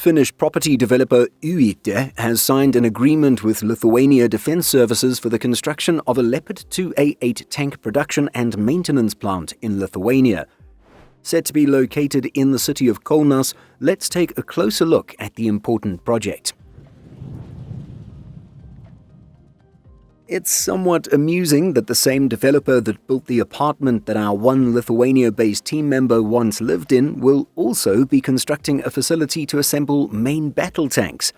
Finnish property developer UIT has signed an agreement with Lithuania Defence Services for the construction of a Leopard 2A8 tank production and maintenance plant in Lithuania. Set to be located in the city of Kaunas, let's take a closer look at the important project. It's somewhat amusing that the same developer that built the apartment that our one Lithuania-based team member once lived in will also be constructing a facility to assemble main battle tanks.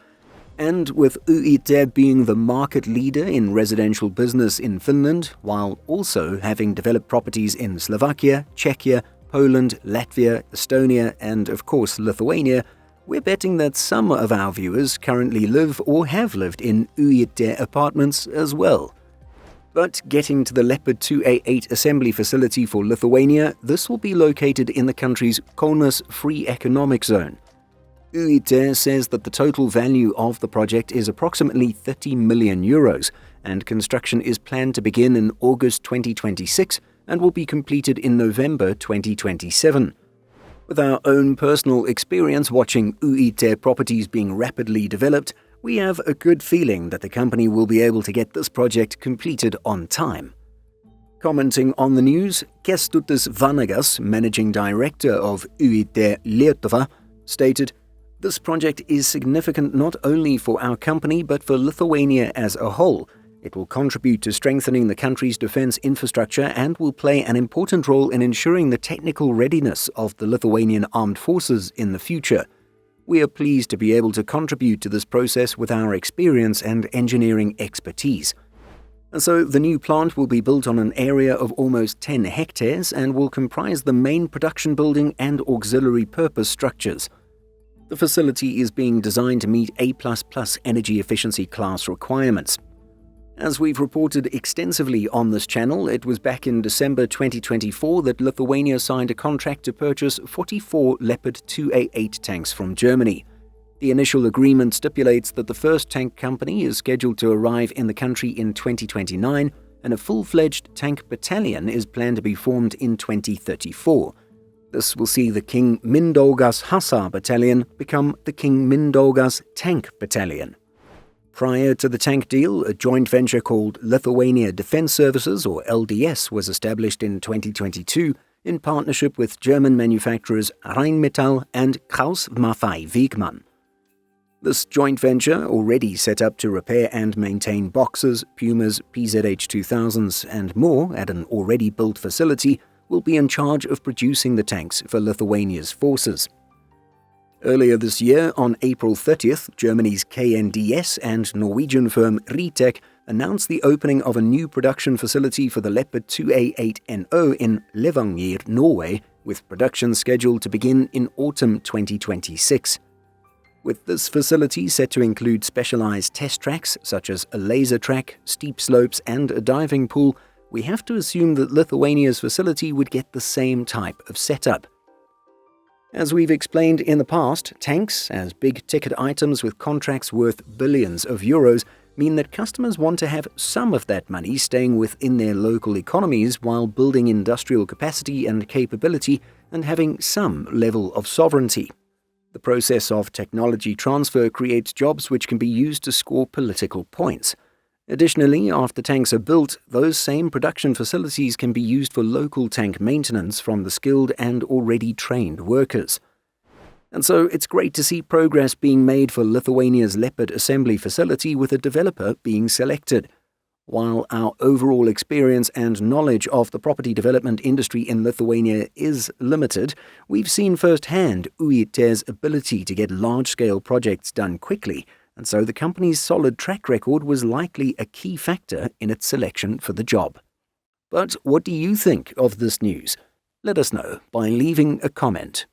And with UIT being the market leader in residential business in Finland, while also having developed properties in Slovakia, Czechia, Poland, Latvia, Estonia, and of course Lithuania, we're betting that some of our viewers currently live or have lived in UIT apartments as well. But getting to the Leopard 2A8 assembly facility for Lithuania, this will be located in the country's Kaunas Free Economic Zone. UIT says that the total value of the project is approximately 30 million euros, and construction is planned to begin in August 2026 and will be completed in November 2027. With our own personal experience watching UIT properties being rapidly developed, we have a good feeling that the company will be able to get this project completed on time. Commenting on the news, Kęstutis Vanagas, managing director of UIT Lietuva, stated, "This project is significant not only for our company but for Lithuania as a whole. It will contribute to strengthening the country's defense infrastructure and will play an important role in ensuring the technical readiness of the Lithuanian armed forces in the future. We are pleased to be able to contribute to this process with our experience and engineering expertise." And so the new plant will be built on an area of almost 10 hectares and will comprise the main production building and auxiliary purpose structures. The facility is being designed to meet A++ energy efficiency class requirements. As we've reported extensively on this channel, it was back in December 2024 that Lithuania signed a contract to purchase 44 Leopard 2A8 tanks from Germany. The initial agreement stipulates that the first tank company is scheduled to arrive in the country in 2029, and a full-fledged tank battalion is planned to be formed in 2034. This will see the King Mindaugas Hussar Battalion become the King Mindaugas Tank Battalion. Prior to the tank deal, a joint venture called Lithuania Defence Services, or LDS, was established in 2022 in partnership with German manufacturers Rheinmetall and Krauss Maffei Wegmann. This joint venture, already set up to repair and maintain Boxers, Pumas, PZH-2000s and more at an already built facility, will be in charge of producing the tanks for Lithuania's forces. Earlier this year, on April 30th, Germany's KNDS and Norwegian firm Ritek announced the opening of a new production facility for the Leopard 2A8NO in Levanger, Norway, with production scheduled to begin in autumn 2026. With this facility set to include specialized test tracks such as a laser track, steep slopes and a diving pool, we have to assume that Lithuania's facility would get the same type of setup. As we've explained in the past, tanks, as big-ticket items with contracts worth billions of euros, mean that customers want to have some of that money staying within their local economies while building industrial capacity and capability and having some level of sovereignty. The process of technology transfer creates jobs which can be used to score political points. Additionally, after tanks are built, those same production facilities can be used for local tank maintenance from the skilled and already trained workers. And so it's great to see progress being made for Lithuania's Leopard assembly facility with a developer being selected. While our overall experience and knowledge of the property development industry in Lithuania is limited, we've seen firsthand UIT's ability to get large-scale projects done quickly, and so the company's solid track record was likely a key factor in its selection for the job. But what do you think of this news? Let us know by leaving a comment.